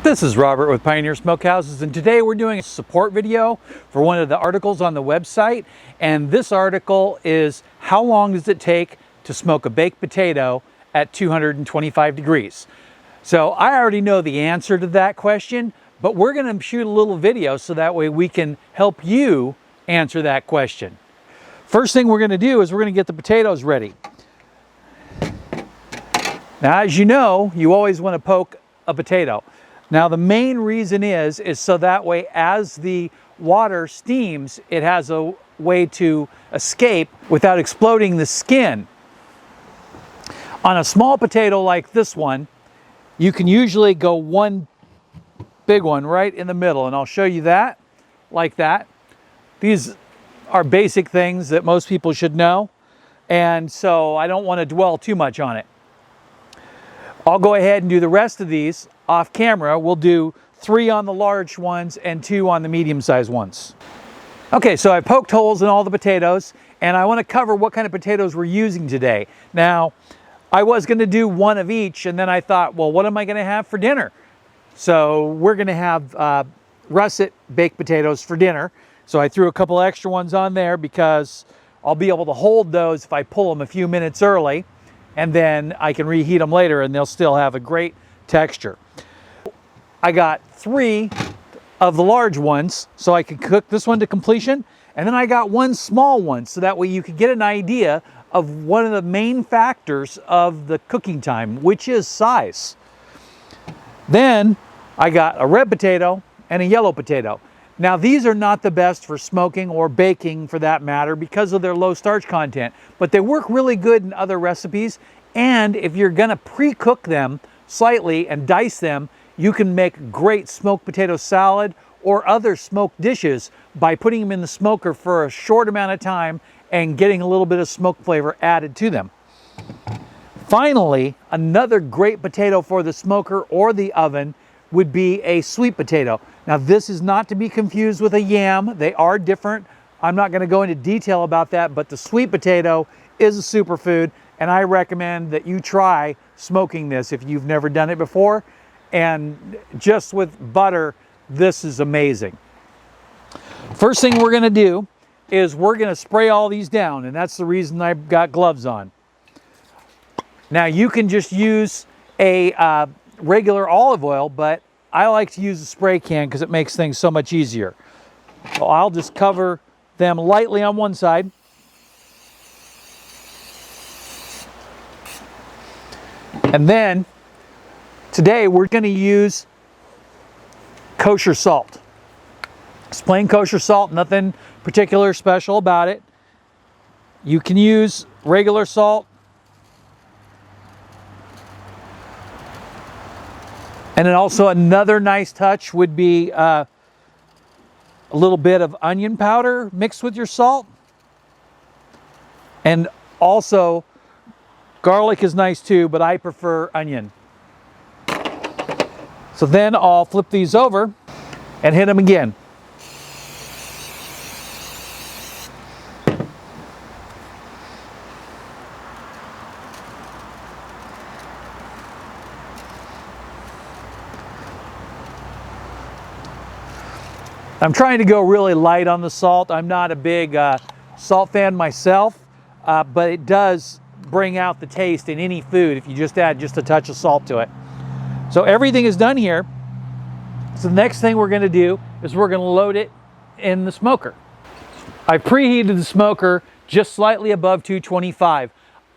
This is Robert with Pioneer Smokehouses, and today we're doing a support video for one of the articles on the website. And this article is how long does it take to smoke a baked potato at 225 degrees? So I already know the answer to that question, but we're going to shoot a little video so that way we can help you answer that question. First thing we're going to do is we're going to get the potatoes ready. Now, as you know, you always want to poke a potato. Now, the main reason is so that way as the water steams, it has a way to escape without exploding the skin. On a small potato like this one, you can usually go one big one right in the middle, and I'll show you that, like that. These are basic things that most people should know, and so I don't want to dwell too much on it. I'll go ahead and do the rest of these off camera. We'll do 3 on the large ones and 2 on the medium-sized ones. Okay, so I poked holes in all the potatoes, and I want to cover what kind of potatoes we're using today. Now, I was going to do one of each, and then I thought, well, what am I going to have for dinner? So we're going to have russet baked potatoes for dinner. So I threw a couple extra ones on there because I'll be able to hold those if I pull them a few minutes early, and then I can reheat them later and they'll still have a great texture. I got 3 of the large ones so I could cook this one to completion, and then I got 1 small one so that way you could get an idea of one of the main factors of the cooking time, which is size. Then I got a red potato and a yellow potato. Now, these are not the best for smoking or baking for that matter because of their low starch content, but they work really good in other recipes. And if you're gonna pre-cook them slightly and dice them, you can make great smoked potato salad or other smoked dishes by putting them in the smoker for a short amount of time and getting a little bit of smoke flavor added to them. Finally, another great potato for the smoker or the oven would be a sweet potato. Now, this is not to be confused with a yam. They are different. I'm not going to go into detail about that, but the sweet potato is a superfood, and I recommend that you try smoking this if you've never done it before. And just with butter, this is amazing. First thing we're going to do is we're going to spray all these down, and that's the reason I've got gloves on. Now, you can just use a regular olive oil, but I like to use a spray can because it makes things so much easier. So I'll just cover them lightly on one side. And then today we're going to use kosher salt. It's plain kosher salt, nothing particular special about it. You can use regular salt. And then also another nice touch would be a little bit of onion powder mixed with your salt. And also garlic is nice too, but I prefer onion. So then I'll flip these over and hit them again. I'm trying to go really light on the salt. I'm not a big salt fan myself, but it does bring out the taste in any food if you just add just a touch of salt to it. So everything is done here. So the next thing we're going to do is we're going to load it in the smoker. I preheated the smoker just slightly above 225.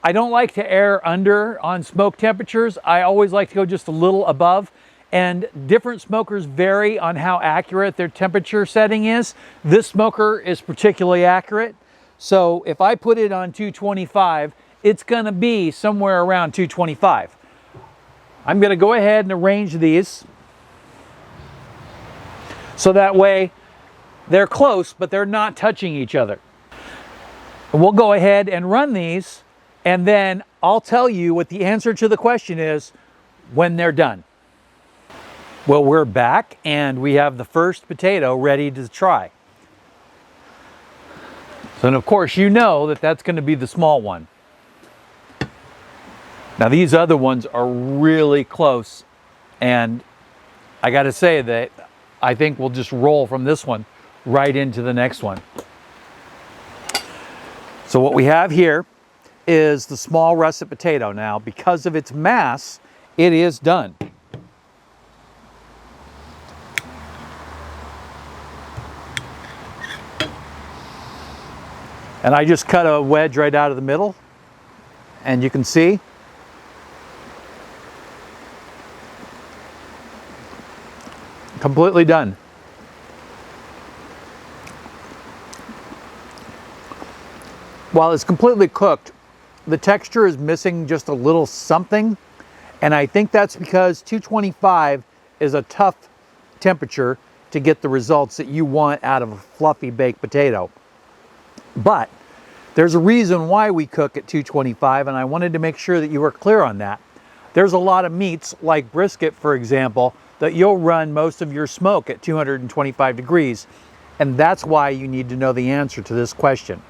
I don't like to err under on smoke temperatures. I always like to go just a little above. And different smokers vary on how accurate their temperature setting is. This smoker is particularly accurate. So if I put it on 225, it's gonna be somewhere around 225. I'm gonna go ahead and arrange these so that way they're close, but they're not touching each other. And we'll go ahead and run these, and then I'll tell you what the answer to the question is when they're done. Well, we're back and we have the first potato ready to try. So, and of course, you know that that's going to be the small one. Now, these other ones are really close, and I got to say that I think we'll just roll from this one right into the next one. So what we have here is the small russet potato. Now, because of its mass, it is done. And I just cut a wedge right out of the middle, and you can see completely done. While it's completely cooked, the texture is missing just a little something, and I think that's because 225 is a tough temperature to get the results that you want out of a fluffy baked potato. But there's a reason why we cook at 225, and I wanted to make sure that you were clear on that. There's a lot of meats, like brisket, for example, that you'll run most of your smoke at 225 degrees, and that's why you need to know the answer to this question.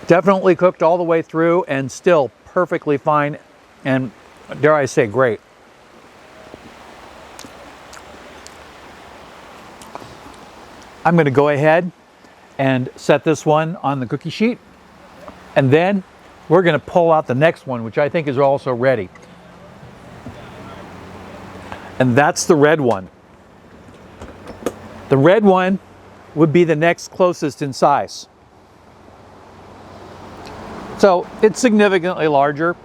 Definitely cooked all the way through and still perfectly fine, and dare I say, great. I'm going to go ahead and set this one on the cookie sheet, and then we're going to pull out the next one, which I think is also ready. And that's the red one. The red one would be the next closest in size. So it's significantly larger.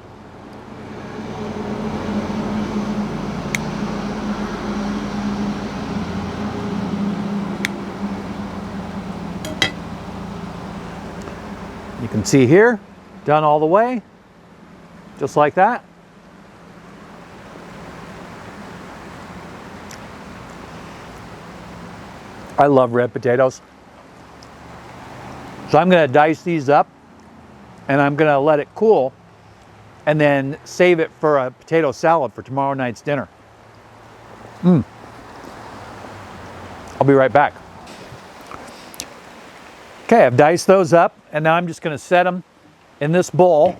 You can see here, done all the way, just like that. I love red potatoes. So I'm going to dice these up, and I'm going to let it cool, and then save it for a potato salad for tomorrow night's dinner. I'll be right back. Okay, I've diced those up, and now I'm just going to set them in this bowl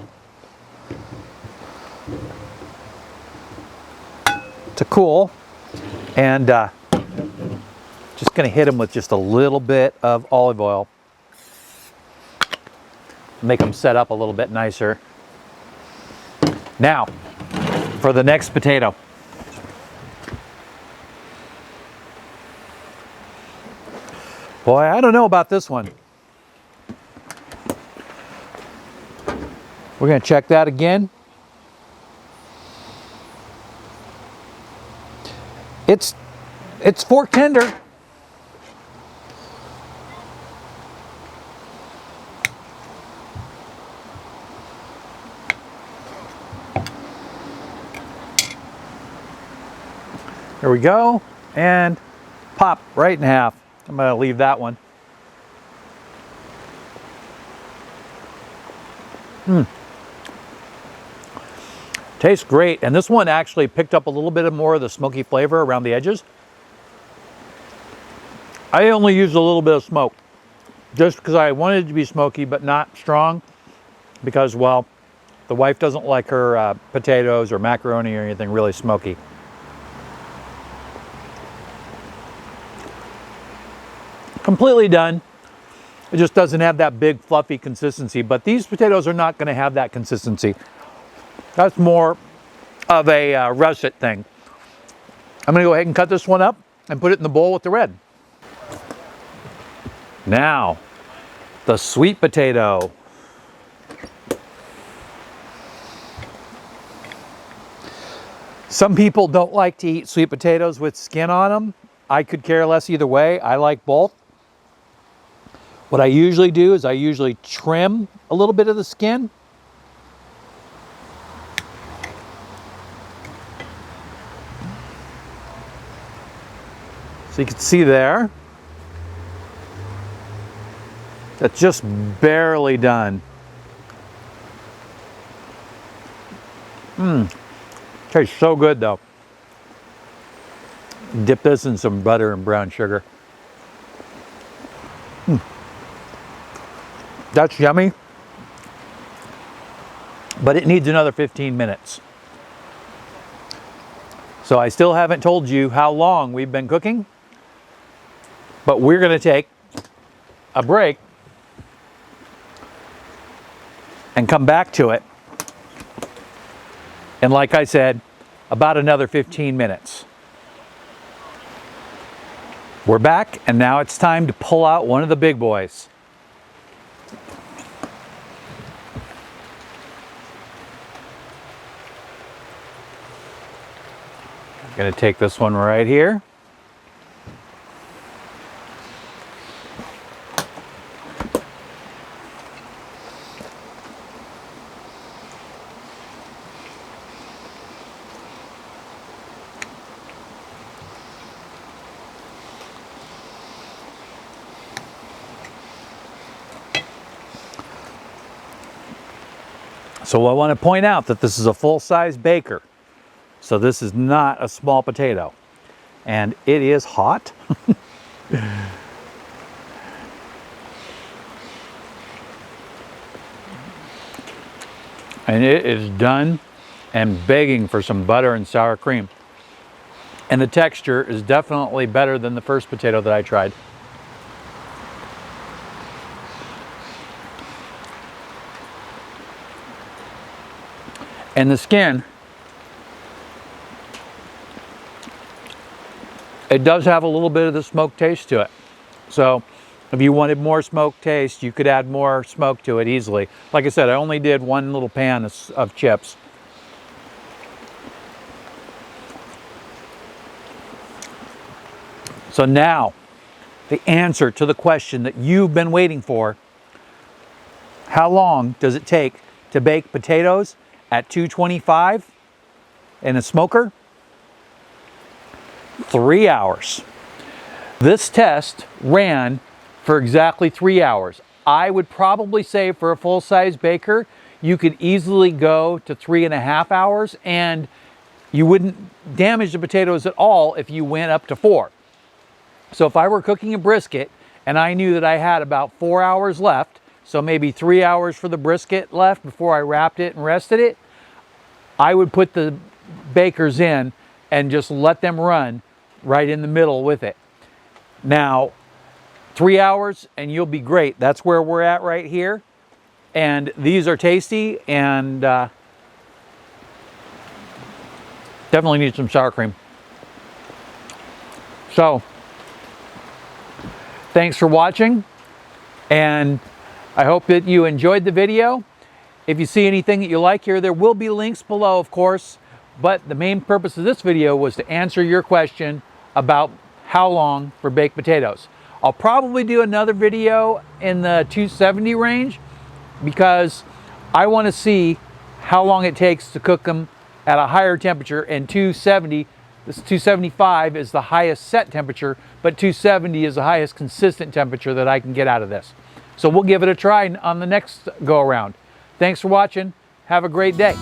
to cool, and just going to hit them with just a little bit of olive oil. Make them set up a little bit nicer. Now, for the next potato. Boy, I don't know about this one. We're going to check that again. It's fork tender. There we go, and pop right in half. I'm going to leave that one. Tastes great, and this one actually picked up a little bit more of the smoky flavor around the edges. I only used a little bit of smoke, just because I wanted it to be smoky but not strong, because, well, the wife doesn't like her potatoes or macaroni or anything really smoky. Completely done. It just doesn't have that big fluffy consistency, but these potatoes are not going to have that consistency. That's more of a russet thing. I'm going to go ahead and cut this one up and put it in the bowl with the red. Now, the sweet potato. Some people don't like to eat sweet potatoes with skin on them. I could care less either way. I like both. What I usually do is I usually trim a little bit of the skin. So you can see there, that's just barely done. Tastes so good though. Dip this in some butter and brown sugar. That's yummy. but it needs another 15 minutes. So I still haven't told you how long we've been cooking, but we're going to take a break and come back to it. And like I said, about another 15 minutes. We're back, and now it's time to pull out one of the big boys. I'm going to take this one right here. So I want to point out that this is a full-size baker. So this is not a small potato. And it is hot. And it is done and begging for some butter and sour cream. And the texture is definitely better than the first potato that I tried. And the skin, it does have a little bit of the smoke taste to it. So if you wanted more smoke taste, you could add more smoke to it easily. Like I said, I only did one little pan of chips. So now, the answer to the question that you've been waiting for: how long does it take to bake potatoes at 225 in a smoker? 3 hours. This test ran for exactly 3 hours. I would probably say for a full-size baker, you could easily go to 3.5 hours, and you wouldn't damage the potatoes at all if you went up to 4. So if I were cooking a brisket and I knew that I had about 4 hours left, so maybe 3 hours for the brisket left before I wrapped it and rested it, I would put the bakers in and just let them run right in the middle with it. Now, 3 hours and you'll be great. That's where we're at right here. And these are tasty, and definitely need some sour cream. So, thanks for watching, and I hope that you enjoyed the video. If you see anything that you like here, there will be links below, of course, but the main purpose of this video was to answer your question about how long for baked potatoes. I'll probably do another video in the 270 range because I want to see how long it takes to cook them at a higher temperature. And 270, this 275 is the highest set temperature, but 270 is the highest consistent temperature that I can get out of this. So we'll give it a try on the next go around. Thanks for watching. Have a great day.